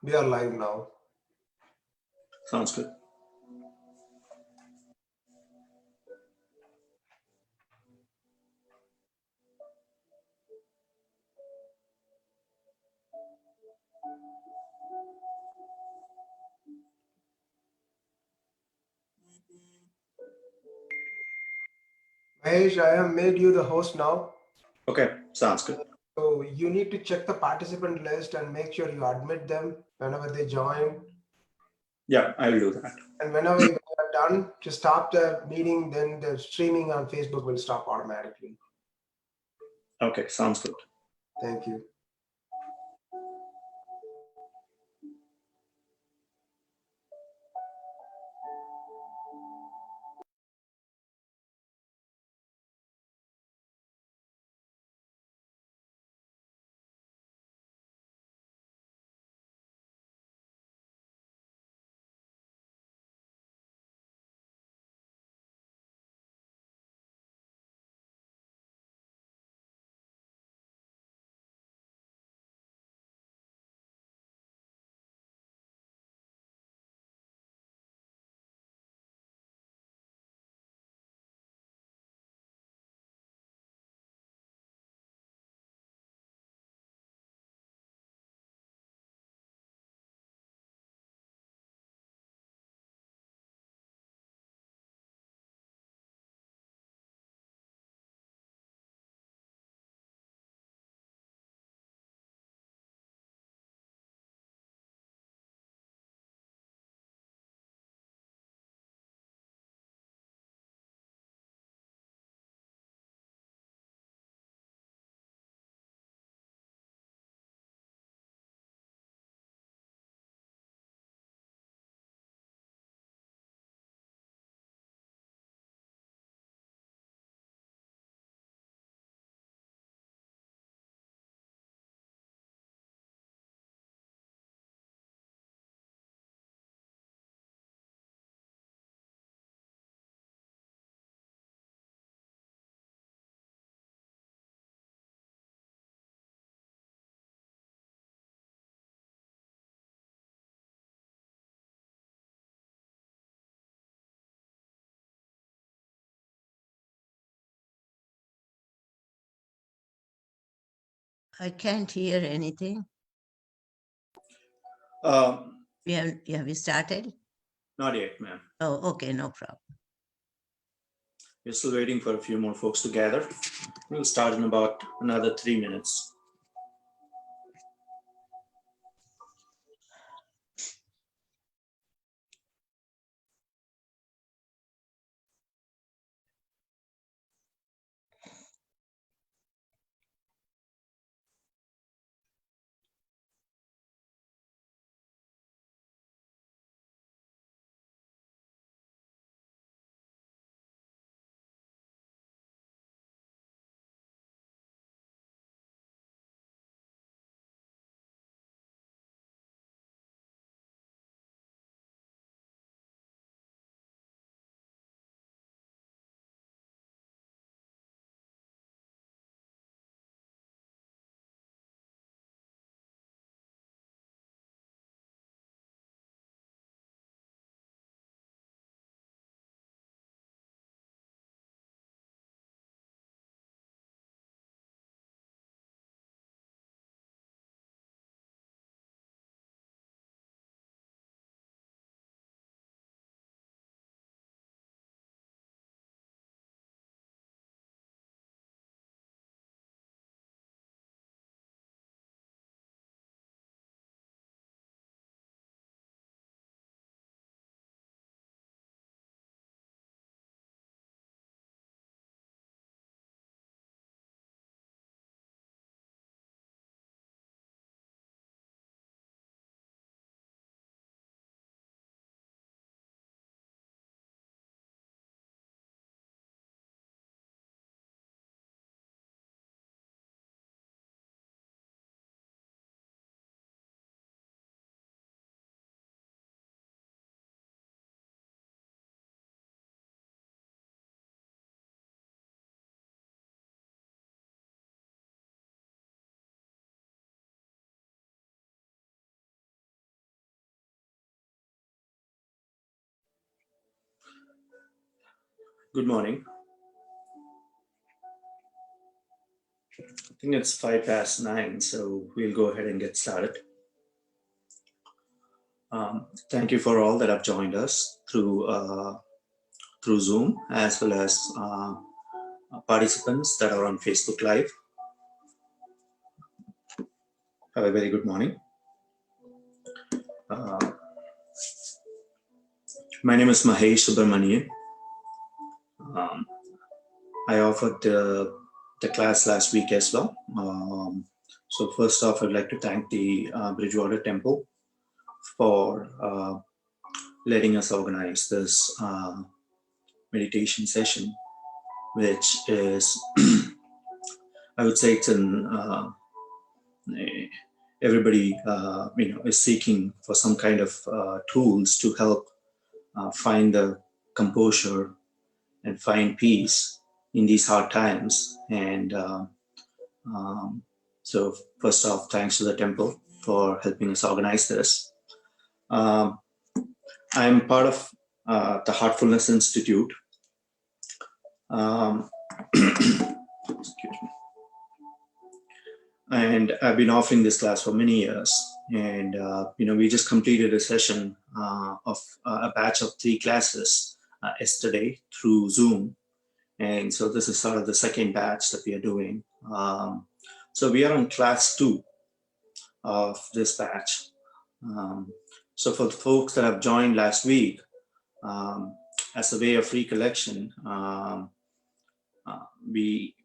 We are live now. Sounds good. Mahesh, I have made you the host now. Okay, sounds good. So you need to check the participant list and make sure you admit them whenever they join. Yeah, I will do that. And whenever you are done, just stop the meeting, then the streaming on Facebook will stop automatically. Okay, sounds good. Thank you. I can't hear anything. Um, Have you started? Not yet, ma'am. Oh, okay, no problem. We're still waiting for a few more folks to gather. We'll start in about another 3 minutes. Good morning. I think it's 9:05, so we'll go ahead and get started. Thank you for all that have joined us through Zoom, as well as participants that are on Facebook Live. Have a very good morning. My name is Mahesh Subramanian. I offered the class last week as well. So first off, I'd like to thank the Bridgewater Temple for letting us organize this meditation session, which is, I would say, it's an everybody is seeking for some kind of tools to help find the composure and find peace in these hard times. And so first off, thanks to the temple for helping us organize this. I'm part of the Heartfulness Institute. Excuse me. And I've been offering this class for many years. And, we just completed a session of a batch of 3 classes yesterday through Zoom. And so this is sort of the second batch that we are doing. So we are on class 2 of this batch. So for the folks that have joined last week, as a way of recollection, we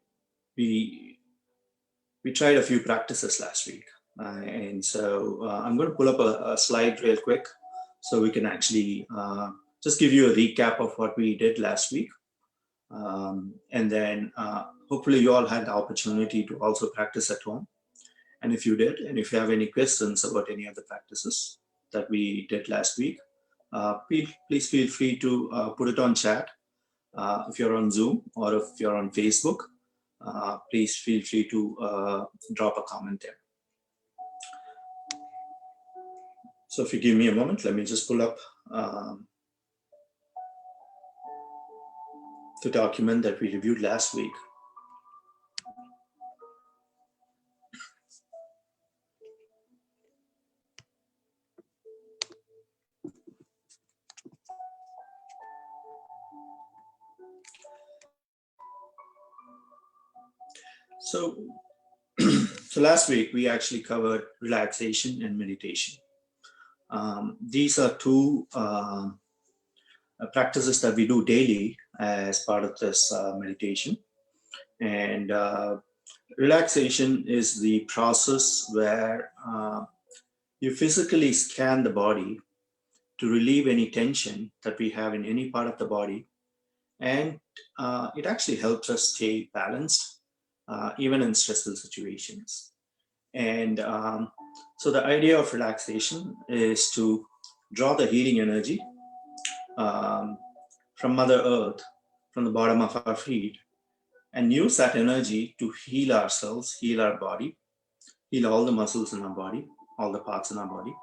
tried a few practices last week. And so I'm going to pull up a slide real quick so we can actually just give you a recap of what we did last week. And then hopefully you all had the opportunity to also practice at home. And if you did, and if you have any questions about any of the practices that we did last week, please feel free to put it on chat. If you're on Zoom or if you're on Facebook, please feel free to drop a comment there. So if you give me a moment, let me just pull up the document that we reviewed last week. So last week we actually covered relaxation and meditation. These are 2 practices that we do daily as part of this meditation. And relaxation is the process where you physically scan the body to relieve any tension that we have in any part of the body. And it actually helps us stay balanced, even in stressful situations. And so the idea of relaxation is to draw the healing energy from Mother Earth, from the bottom of our feet, and use that energy to heal ourselves, heal our body, heal all the muscles in our body, all the parts in our body,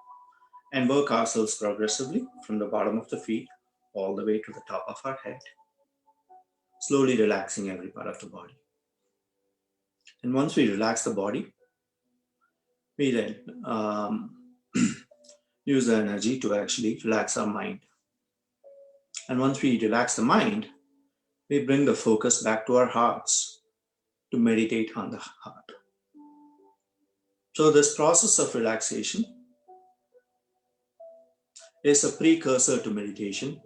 and work ourselves progressively from the bottom of the feet all the way to the top of our head, slowly relaxing every part of the body. And once we relax the body, we then use the energy to actually relax our mind. And once we relax the mind, we bring the focus back to our hearts to meditate on the heart. So this process of relaxation is a precursor to meditation,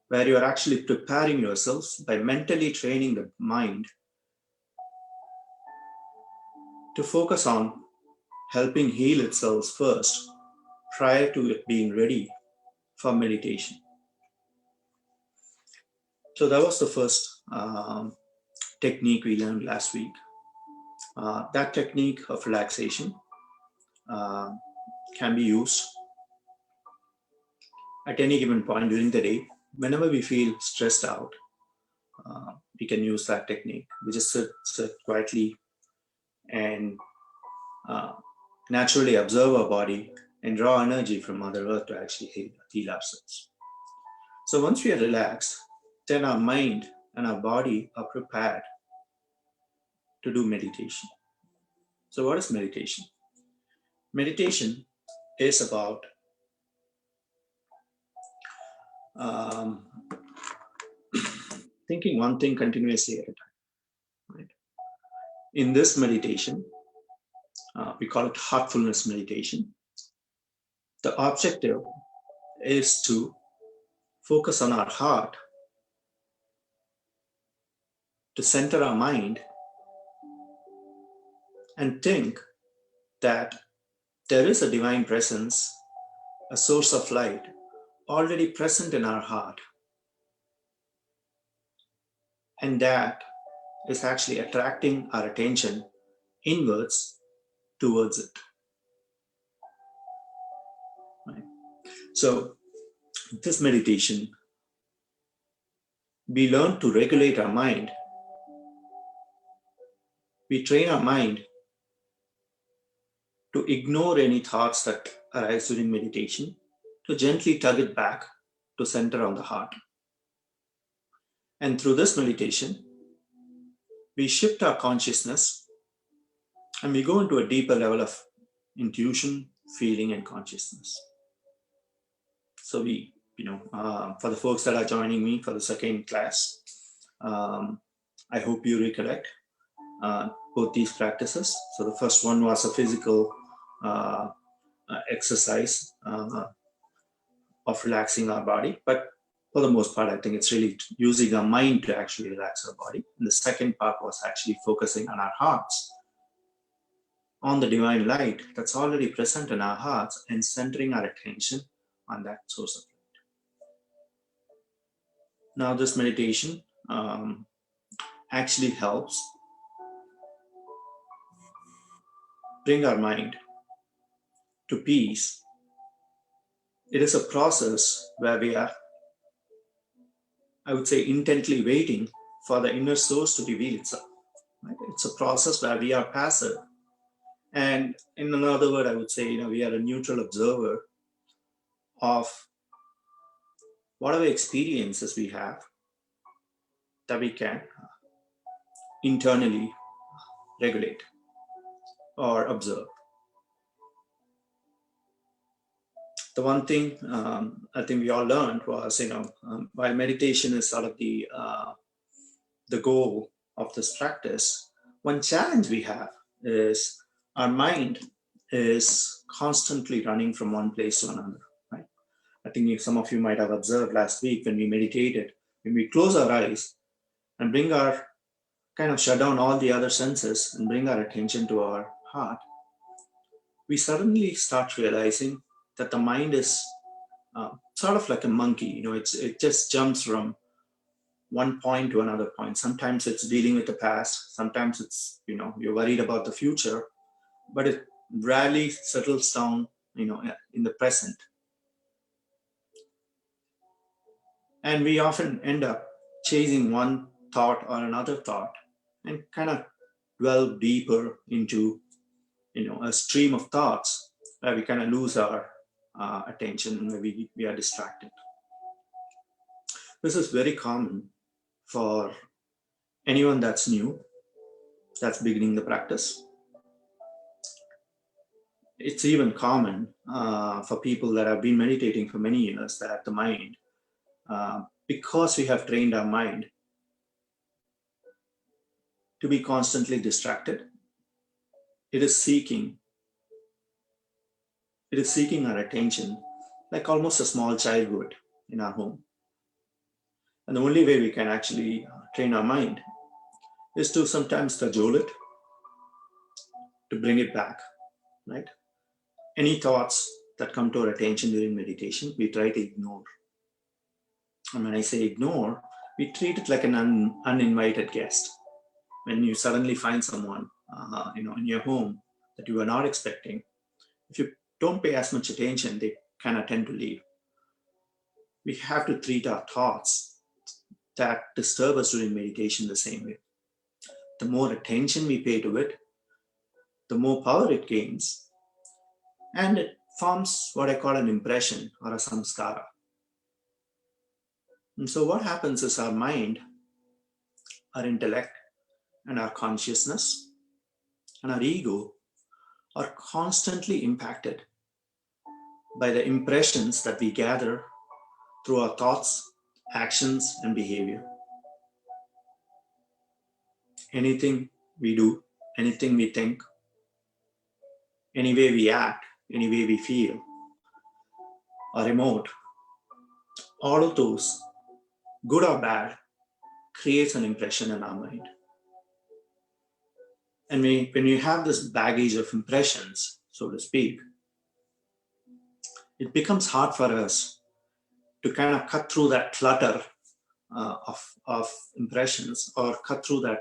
where you are actually preparing yourselves by mentally training the mind to focus on helping heal itself first, prior to it being ready for meditation. So that was the first technique we learned last week. That technique of relaxation can be used at any given point during the day. Whenever we feel stressed out, we can use that technique. We just sit quietly and naturally observe our body and draw energy from Mother Earth to actually heal ourselves. So once we are relaxed, then our mind and our body are prepared to do meditation. So what is meditation? Meditation is about thinking one thing continuously at a time. Right? In this meditation, we call it heartfulness meditation. The objective is to focus on our heart, to center our mind, and think that there is a divine presence, a source of light already present in our heart. And that is actually attracting our attention inwards towards it. Right? So, this meditation, we learn to regulate our mind. We train our mind to ignore any thoughts that arise during meditation, to gently tug it back to center on the heart. And through this meditation, we shift our consciousness and we go into a deeper level of intuition, feeling, and consciousness. So we, for the folks that are joining me for the second class, I hope you recollect both these practices. So the first one was a physical exercise of relaxing our body, but for the most part, I think it's really using our mind to actually relax our body. And the second part was actually focusing on our hearts, on the divine light that's already present in our hearts, and centering our attention on that source of light. Now, this meditation actually helps bring our mind to peace. It is a process where we are, I would say, intently waiting for the inner source to reveal itself. Right? It's a process where we are passive. And in another word, I would say, we are a neutral observer of whatever experiences we have that we can internally regulate or observe. The one thing I think we all learned was, while meditation is sort of the goal of this practice, one challenge we have is our mind is constantly running from one place to another. Right? I think some of you might have observed last week when we meditated, when we close our eyes and bring our kind of shut down all the other senses and bring our attention to our heart, we suddenly start realizing that the mind is sort of like a monkey. It just jumps from one point to another point. Sometimes it's dealing with the past. Sometimes it's, you're worried about the future, but it rarely settles down, in the present. And we often end up chasing one thought or another thought and kind of dwell deeper into, a stream of thoughts where we kind of lose our attention and we are distracted. This is very common for anyone that's new, that's beginning the practice. It's even common for people that have been meditating for many years, that the mind, because we have trained our mind to be constantly distracted, it is seeking our attention like almost a small child would in our home. And the only way we can actually train our mind is to sometimes cajole it, to bring it back, right? Any thoughts that come to our attention during meditation, we try to ignore. And when I say ignore, we treat it like an uninvited guest. When you suddenly find someone, in your home that you were not expecting, if you don't pay as much attention, they kind of tend to leave. We have to treat our thoughts that disturb us during meditation the same way. The more attention we pay to it, the more power it gains, and it forms what I call an impression or a samskara. And so what happens is our mind our intellect, and our consciousness, and our ego are constantly impacted by the impressions that we gather through our thoughts, actions, and behavior. Anything we do, anything we think, any way we act, any way we feel or emote, all of those, good or bad, creates an impression in our mind. And when you have this baggage of impressions, so to speak, it becomes hard for us to kind of cut through that clutter of impressions, or cut through that,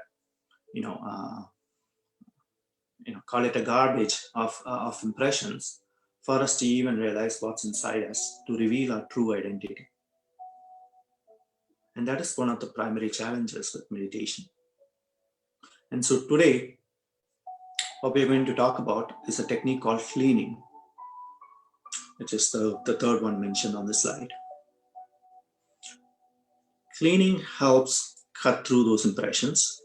call it a garbage of impressions, for us to even realize what's inside us, to reveal our true identity. And that is one of the primary challenges with meditation. And so today, what we're going to talk about is a technique called cleaning, which is the third one mentioned on the slide. Cleaning helps cut through those impressions.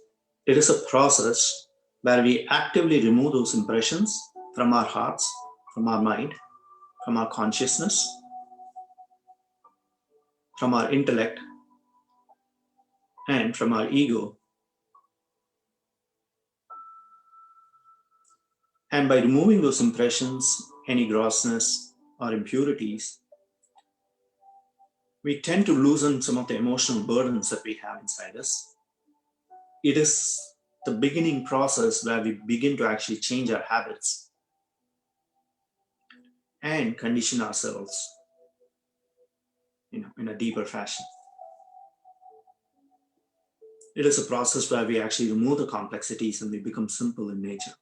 It is a process where we actively remove those impressions from our hearts, from our mind, from our consciousness, from our intellect, and from our ego. And by removing those impressions, any grossness or impurities, we tend to loosen some of the emotional burdens that we have inside us. It is the beginning process where we begin to actually change our habits and condition ourselves, in a deeper fashion. It is a process where we actually remove the complexities and we become simple in nature.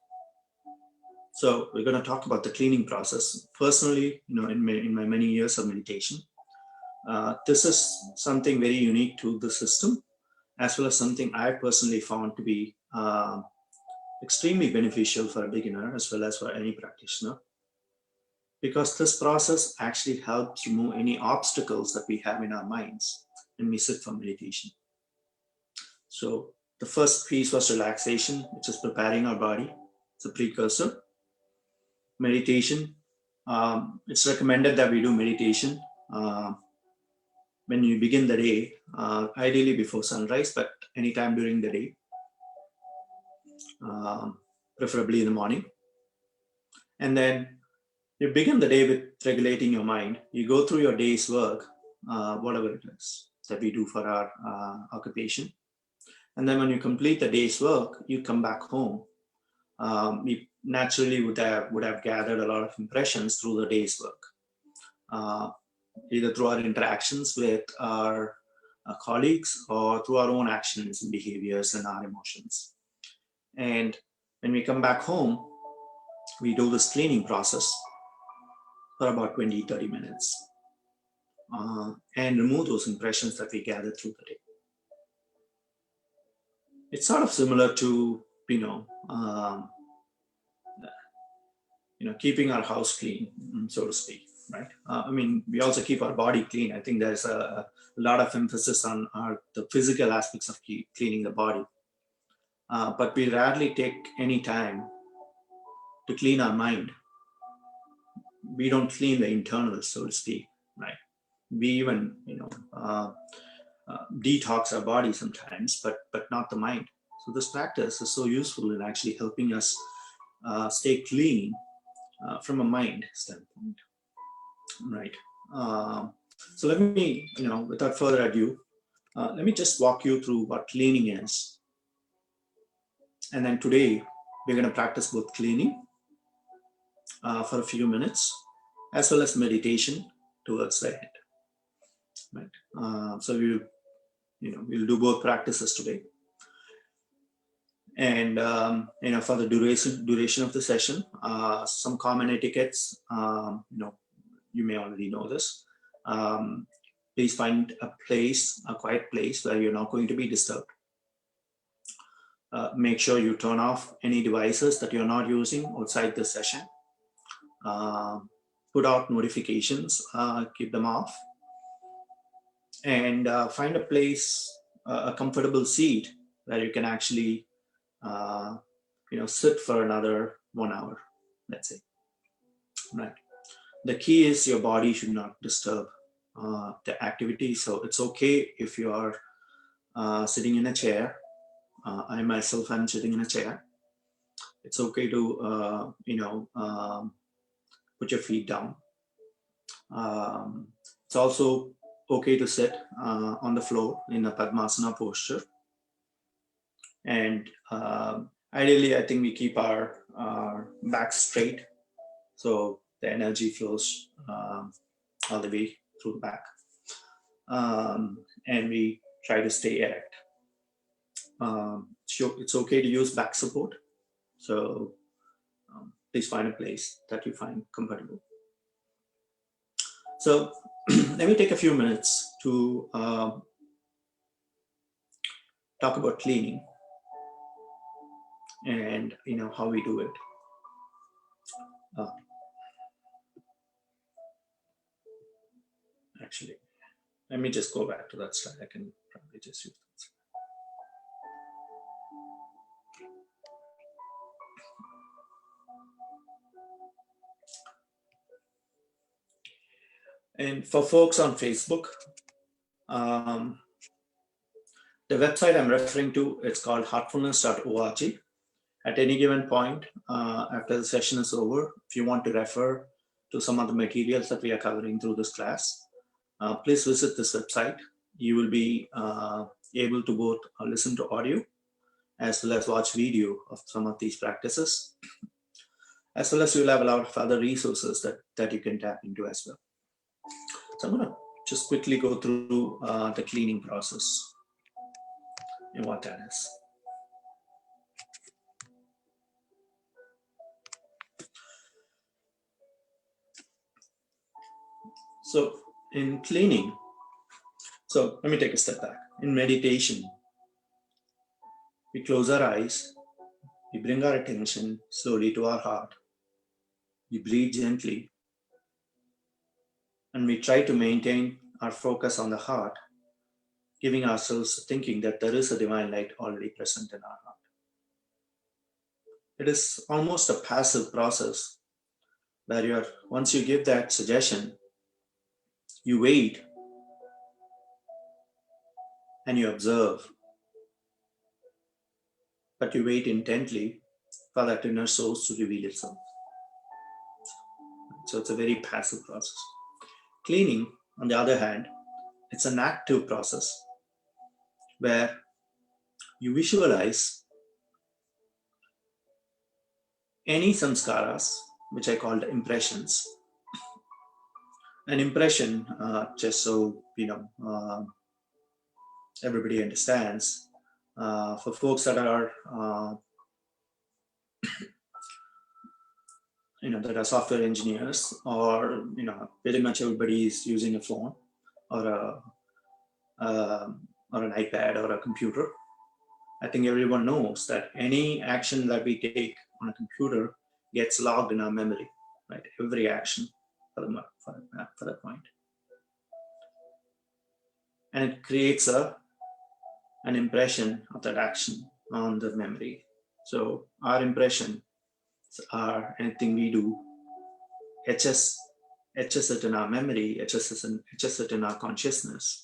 So we're going to talk about the cleaning process. Personally, in my many years of meditation, this is something very unique to the system, as well as something I personally found to be extremely beneficial for a beginner as well as for any practitioner, because this process actually helps remove any obstacles that we have in our minds when we sit for meditation. So the first piece was relaxation, which is preparing our body. It's a precursor. Meditation, it's recommended that we do meditation when you begin the day, ideally before sunrise, but anytime during the day, preferably in the morning. And then you begin the day with regulating your mind. You go through your day's work, whatever it is that we do for our occupation. And then when you complete the day's work, you come back home. We naturally would have gathered a lot of impressions through the day's work, either through our interactions with our colleagues or through our own actions and behaviors and our emotions. And when we come back home, we do this cleaning process for about 20-30 minutes and remove those impressions that we gathered through the day. It's sort of similar to keeping our house clean, so to speak, right? We also keep our body clean. I think there's a lot of emphasis on the physical aspects of cleaning the body, but we rarely take any time to clean our mind. We don't clean the internals, so to speak, right? We even detox our body sometimes, but not the mind. So this practice is so useful in actually helping us stay clean from a mind standpoint, right? So let me, without further ado, let me just walk you through what cleaning is. And then today, we're going to practice both cleaning for a few minutes, as well as meditation towards the end, right? So we'll do both practices today. And for the duration of the session, some common etiquettes, you may already know this. Please find a quiet place where you're not going to be disturbed. Make sure you turn off any devices that you're not using outside the session. Put out notifications, keep them off. And find a place, a comfortable seat where you can actually, sit for another 1 hour, let's say, right? The key is your body should not disturb the activity. So it's okay if you are sitting in a chair. I myself am sitting in a chair. It's okay to, put your feet down. It's also okay to sit on the floor in a Padmasana posture. And ideally, I think we keep our back straight so the energy flows all the way through the back. And we try to stay erect. It's okay to use back support. So please find a place that you find comfortable. So let me take a few minutes to talk about cleaning and how we do it. Actually, let me just go back to that slide. I can probably just use that. And for folks on Facebook, the website I'm referring to, it's called heartfulness.org. At any given point after the session is over, if you want to refer to some of the materials that we are covering through this class, please visit this website. You will be able to both listen to audio as well as watch video of some of these practices, as well as you'll have a lot of other resources that you can tap into as well. So I'm going to just quickly go through the cleaning process and what that is. So in cleaning, so let me take a step back. In meditation, we close our eyes, we bring our attention slowly to our heart, we breathe gently, and we try to maintain our focus on the heart, giving ourselves thinking that there is a divine light already present in our heart. It is almost a passive process where once you give that suggestion, you wait and you observe, but you wait intently for that inner source to reveal itself. So it's a very passive process. Cleaning, on the other hand, it's an active process where you visualize any samskaras, which I called impressions. An impression, just so everybody understands, for folks that are that are software engineers, or pretty much everybody is using a phone or an iPad or a computer. I think everyone knows that any action that we take on a computer gets logged in our memory, right? Every action for that point. And it creates an impression of that action on the memory. So our impressions are anything we do, etches it in our memory, etches it in our consciousness.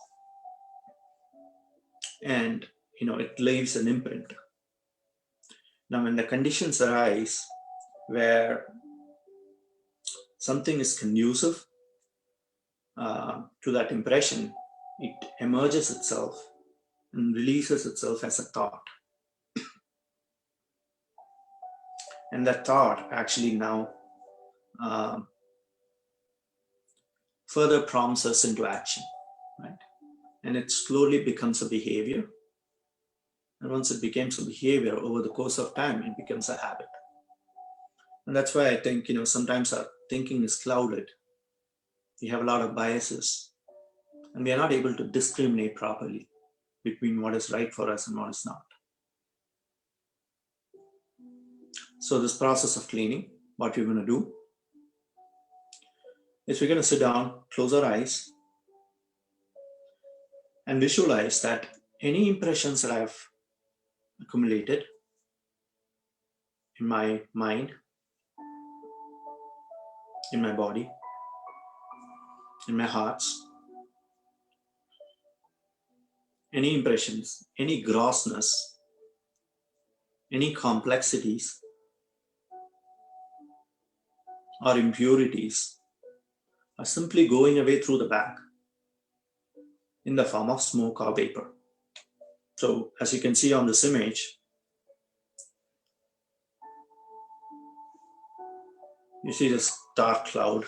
And it leaves an imprint. Now, when the conditions arise where something is conducive to that impression, it emerges itself and releases itself as a thought. And that thought actually now further prompts us into action, right? And it slowly becomes a behavior. And once it becomes a behavior, over the course of time, it becomes a habit. And that's why I think, sometimes our thinking is clouded. We have a lot of biases, and we are not able to discriminate properly between what is right for us and what is not. So this process of cleaning, what we're going to do is we're going to sit down, close our eyes, and visualize that any impressions that I've accumulated in my mind, in my body, in my hearts. Any impressions, any grossness, any complexities or impurities are simply going away through the back in the form of smoke or vapor. So as you can see on this image, you see this dark cloud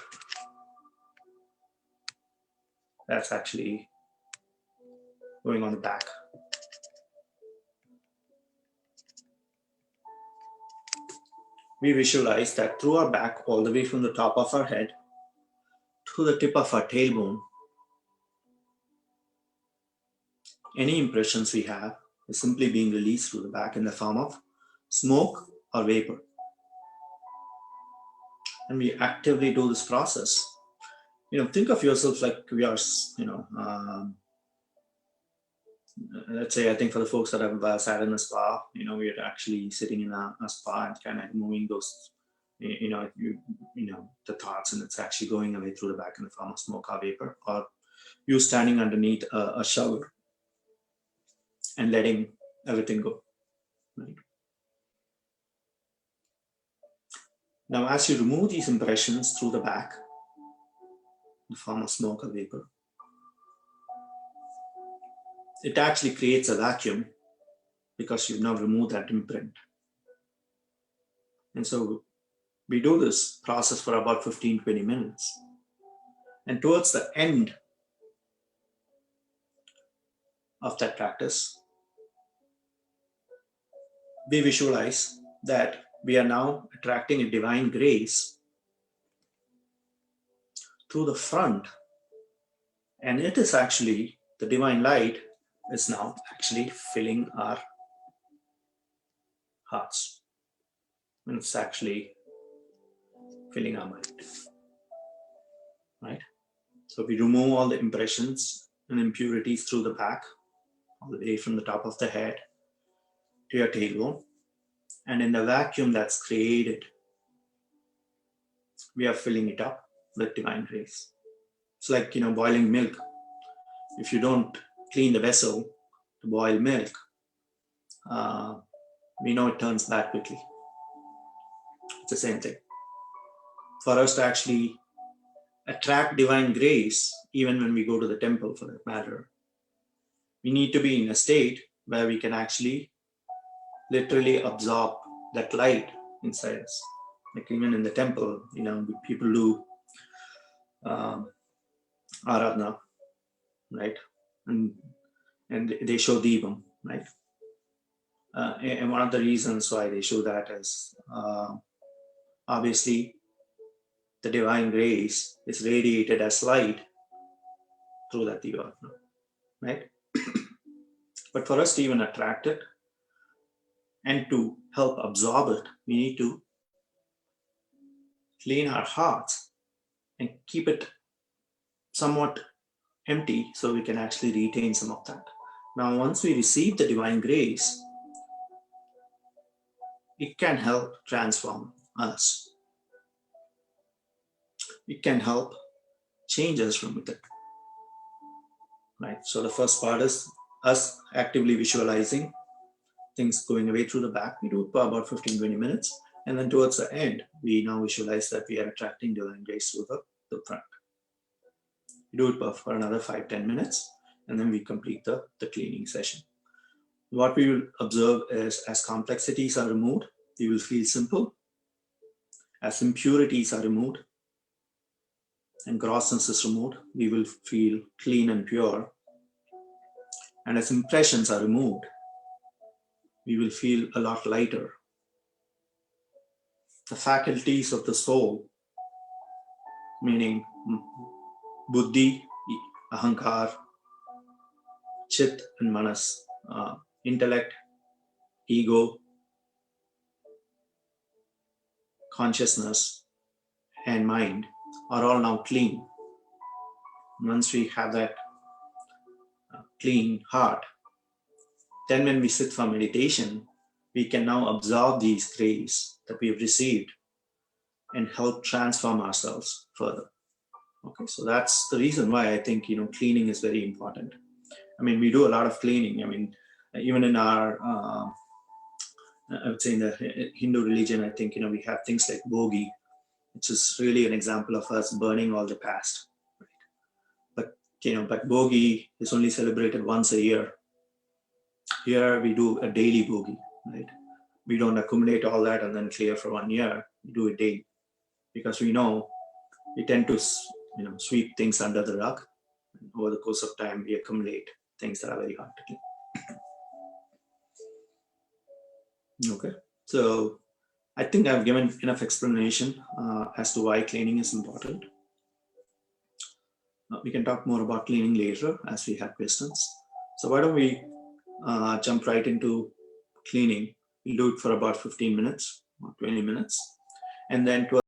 that's actually going on the back. We visualize that through our back, all the way from the top of our head to the tip of our tailbone, any impressions we have is simply being released through the back in the form of smoke or vapor. And we actively do this process. Think of yourself like we are, let's say, I think for the folks that have sat in a spa, we are actually sitting in a spa and kind of moving those, the thoughts, and it's actually going away through the back in the form of smoke or vapor, or you standing underneath a shower and letting everything go. Right? Now, as you remove these impressions through the back, in the form of smoke or vapor, it actually creates a vacuum because you've now removed that imprint. And so we do this process for about 15-20 minutes. And towards the end of that practice, we visualize that we are now attracting a divine grace through the front. And it is actually, the divine light is now actually filling our hearts. And it's actually filling our mind. Right? So we remove all the impressions and impurities through the back, all the way from the top of the head to your tailbone. And in the vacuum that's created, we are filling it up with divine grace. It's like, boiling milk. If you don't clean the vessel to boil milk, we know it turns bad quickly. It's the same thing. For us to actually attract divine grace, even when we go to the temple for that matter, we need to be in a state where we can actually literally absorb that light inside us. Like even in the temple, people do aradhana, right? And they show Deepam, right? And one of the reasons why they show that is obviously the divine grace is radiated as light through that Deepam, right? But for us to even attract it and to help absorb it, we need to clean our hearts and keep it somewhat empty so we can actually retain some of that. Now, once we receive the divine grace, it can help transform us. It can help change us from within. Right? So the first part is us actively visualizing things going away through the back. We do it for about 15-20 minutes. And then towards the end, we now visualize that we are attracting divine grace through the front. We do it for another 5-10 minutes, and then we complete the cleaning session. What we will observe is as complexities are removed, you will feel simple. As impurities are removed and grossness is removed, we will feel clean and pure. And as impressions are removed, we will feel a lot lighter. The faculties of the soul, meaning buddhi, ahankar, chit and manas, intellect, ego, consciousness, and mind are all now clean. Once we have that clean heart, Then when we sit for meditation, we can now absorb these grace that we have received and help transform ourselves further. Okay, so that's the reason why I think, cleaning is very important. I mean, we do a lot of cleaning. I mean, even in our, I would say in the Hindu religion, I think, we have things like bogi, which is really an example of us burning all the past. Right? But bogi is only celebrated once a year. Here we do a daily bogi, right? We don't accumulate all that and then clear for 1 year. We do it daily because we know we tend to, sweep things under the rug. Over the course of time, we accumulate things that are very hard to clean. Okay, so I think I've given enough explanation as to why cleaning is important. We can talk more about cleaning later as we have questions. So why don't we jump right into cleaning? We'll do it for about 15 minutes or 20 minutes. And then to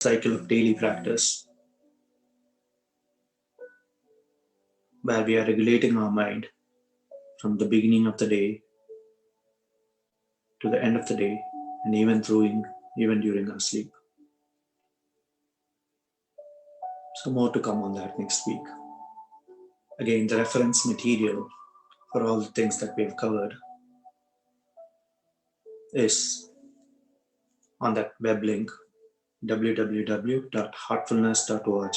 cycle of daily practice where we are regulating our mind from the beginning of the day to the end of the day, and even during our sleep. So more to come on that next week. Again, the reference material for all the things that we've covered is on that web link, www.heartfulness.org.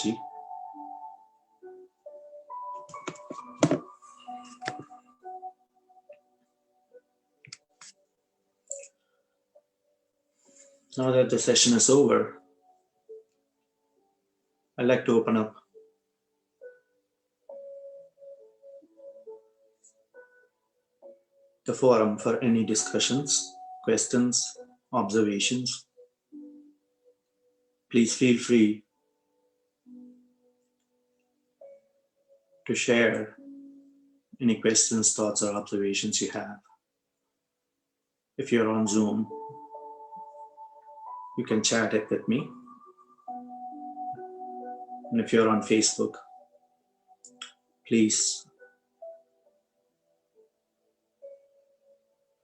Now that the session is over, I'd like to open up the forum for any discussions, questions, observations. Please feel free to share any questions, thoughts, or observations you have. If you're on Zoom, you can chat it with me. And if you're on Facebook, please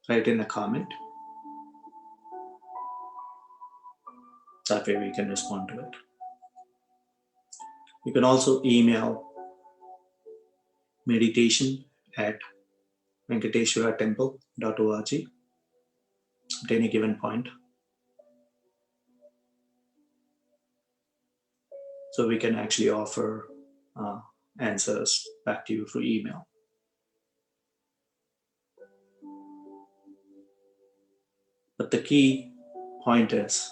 write in a comment. That way we can respond to it. You can also email meditation@venkateswaratemple.org at any given point. So we can actually offer answers back to you through email. But the key point is,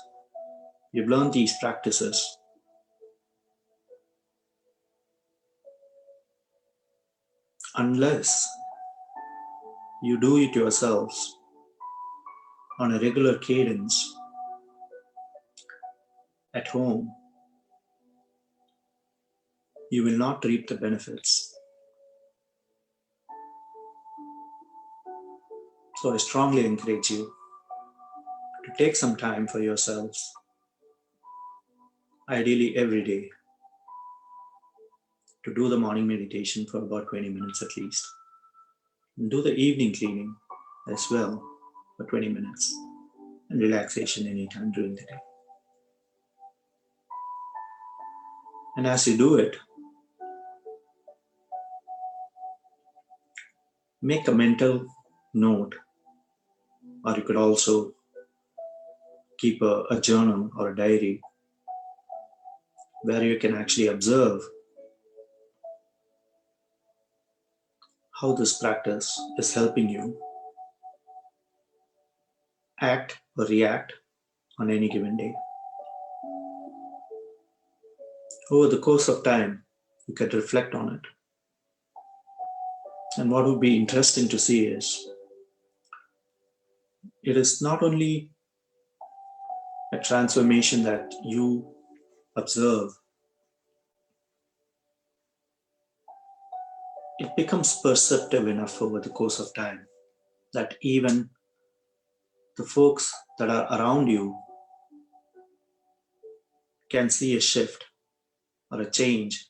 you've learned these practices unless you do it yourselves on a regular cadence at home, you will not reap the benefits. So I strongly encourage you to take some time for yourselves, ideally every day, to do the morning meditation for about 20 minutes at least. And do the evening cleaning as well for 20 minutes, and relaxation anytime during the day. And as you do it, make a mental note, or you could also keep a journal or a diary where you can actually observe how this practice is helping you act or react on any given day. Over the course of time, you can reflect on it. And what would be interesting to see is, it is not only a transformation that you observe, it becomes perceptive enough over the course of time that even the folks that are around you can see a shift or a change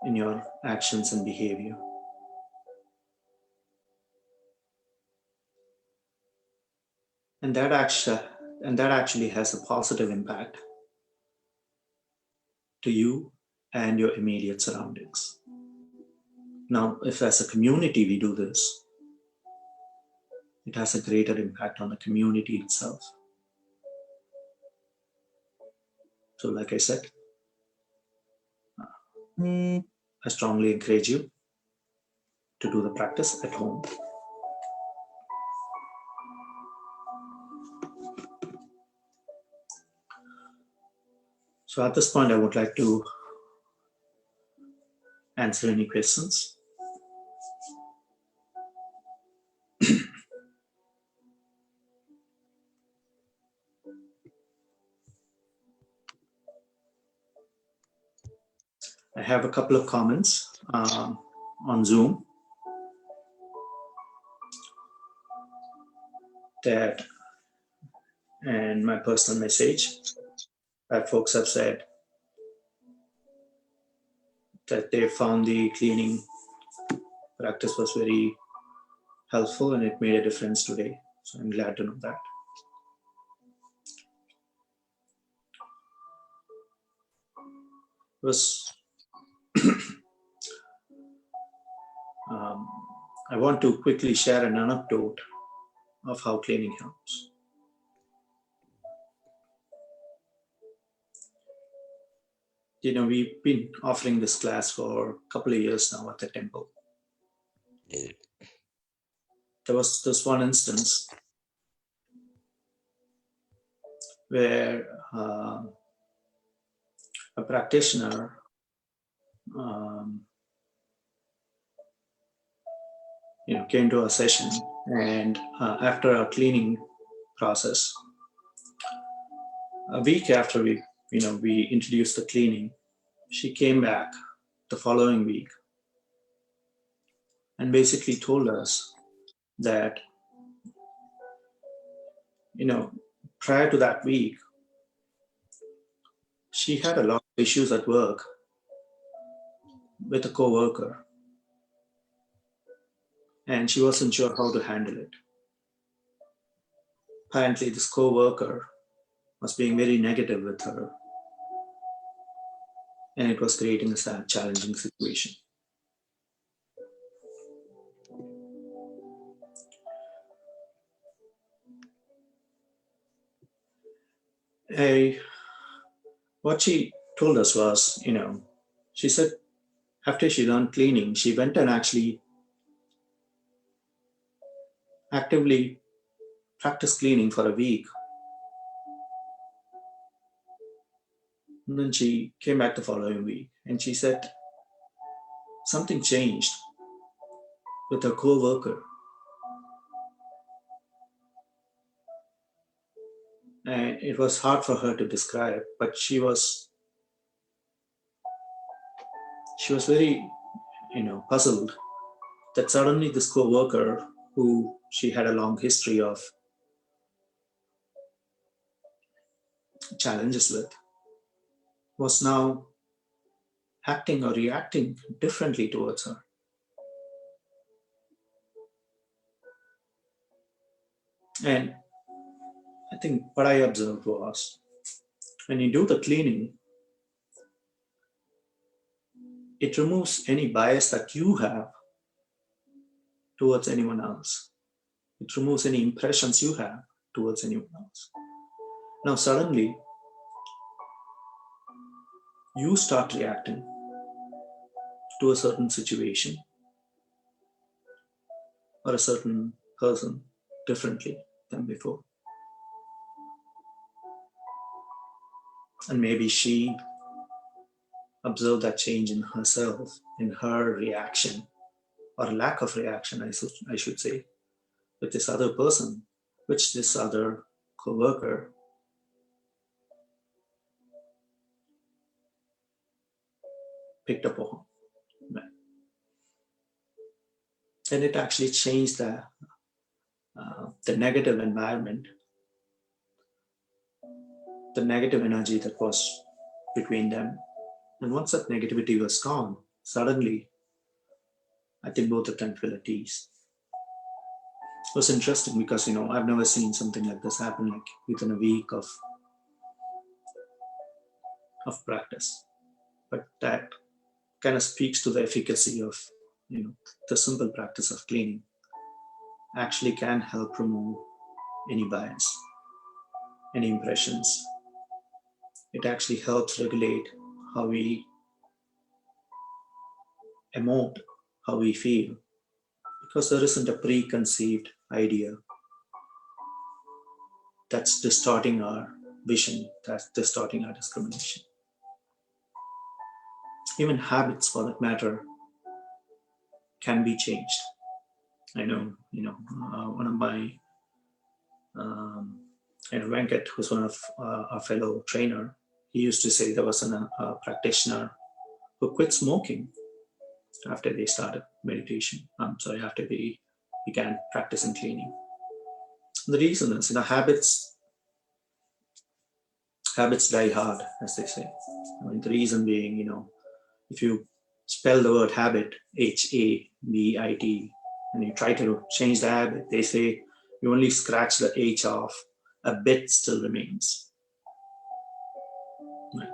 in your actions and behavior. And that actually has a positive impact to you and your immediate surroundings. Now, if as a community we do this, it has a greater impact on the community itself. So like I said, I strongly encourage you to do the practice at home. So at this point, I would like to answer any questions. I have a couple of comments on Zoom and my personal message. that folks have said that they found the cleaning practice was very helpful and it made a difference today. So I'm glad to know that. It was I want to quickly share an anecdote of how cleaning helps. You know, we've been offering this class for a couple of years now at the temple. There was this one instance where a practitioner came to a session, and after a cleaning process, a week after we introduced the cleaning, she came back the following week and basically told us that, prior to that week, she had a lot of issues at work with a coworker, and she wasn't sure how to handle it. Apparently, this coworker was being very negative with her, and it was creating a challenging situation. What she told us was, she said after she learned cleaning, she went and actually actively practiced cleaning for a week. And then she came back the following week and she said something changed with her co-worker. And it was hard for her to describe, but she was very, puzzled that suddenly this co-worker, who she had a long history of challenges with, was now acting or reacting differently towards her. And I think what I observed was, when you do the cleaning, it removes any bias that you have towards anyone else. It removes any impressions you have towards anyone else. Now suddenly, you start reacting to a certain situation or a certain person differently than before. And maybe she observed that change in herself, in her reaction, or lack of reaction, I should say, with this other person, which this other co-worker picked up on. And it actually changed the negative environment, the negative energy that was between them. And once that negativity was gone, suddenly, I think both of them felt at ease. It was interesting because, I've never seen something like this happen like within a week of practice. But that kind of speaks to the efficacy of, the simple practice of cleaning actually can help remove any bias, any impressions. It actually helps regulate how we emote, how we feel, because there isn't a preconceived idea that's distorting our vision, that's distorting our discrimination. Even habits, for that matter, can be changed. I know, one of my, Venkat, who's one of our fellow trainer, he used to say there was a practitioner who quit smoking after they started meditation. After they began practicing cleaning. The reason is, habits Habits die hard, as they say. I mean, the reason being, if you spell the word habit, Habit, and you try to change the habit, they say you only scratch the H off, a bit still remains. Right.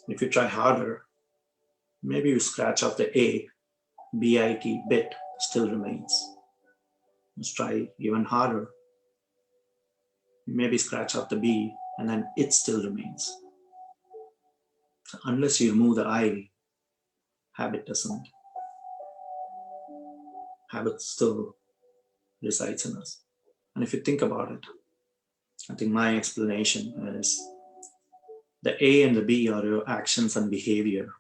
If you try harder, maybe you scratch off the bit still remains. Let's try even harder. Maybe scratch off the B and then it still remains. So unless you remove the I, habit doesn't. Habit still resides in us. And if you think about it, I think my explanation is the A and the B are your actions and behavior.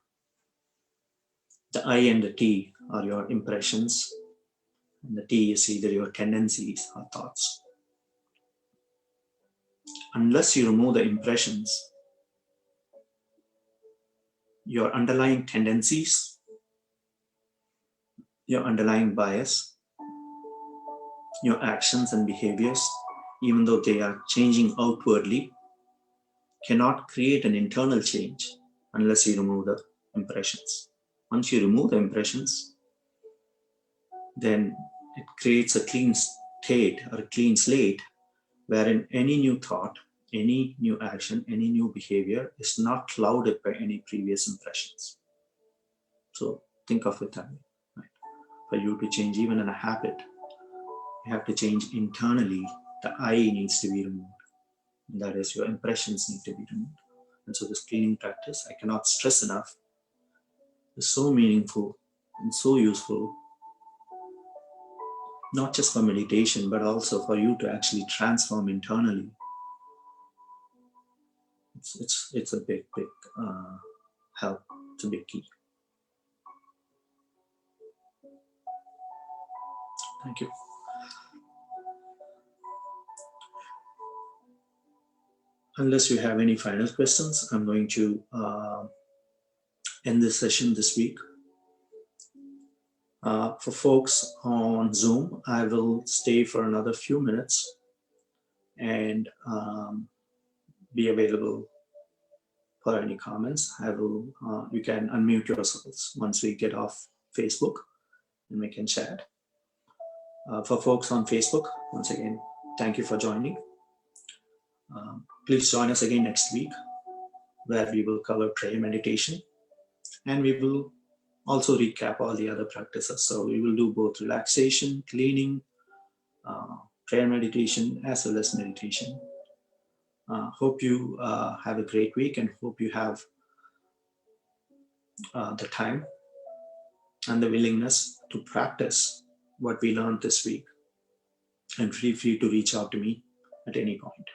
The I and the T are your impressions. And the T is either your tendencies or thoughts. Unless you remove the impressions, your underlying tendencies, your underlying bias, your actions and behaviors, even though they are changing outwardly, cannot create an internal change unless you remove the impressions. Once you remove the impressions, then it creates a clean state or a clean slate wherein any new thought, any new action, any new behavior is not clouded by any previous impressions. So think of it that way. Right? For you to change even in a habit, you have to change internally. The I needs to be removed. And that is, your impressions need to be removed. And so this cleaning practice, I cannot stress enough, is so meaningful and so useful, not just for meditation, but also for you to actually transform internally. It's a big help. It's a big key. Thank you. Unless you have any final questions, I'm going to end this session this week. For folks on Zoom, I will stay for another few minutes and be available for any comments. You can unmute yourselves once we get off Facebook and we can chat. For folks on Facebook, once again, thank you for joining. Please join us again next week, where we will cover prayer meditation, and we will also recap all the other practices. So we will do both relaxation, cleaning, prayer meditation, as well as meditation. Hope you have a great week, and hope you have the time and the willingness to practice what we learned this week. And feel free to reach out to me at any point.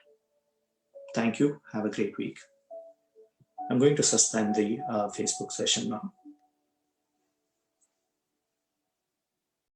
Thank you. Have a great week. I'm going to suspend the Facebook session now.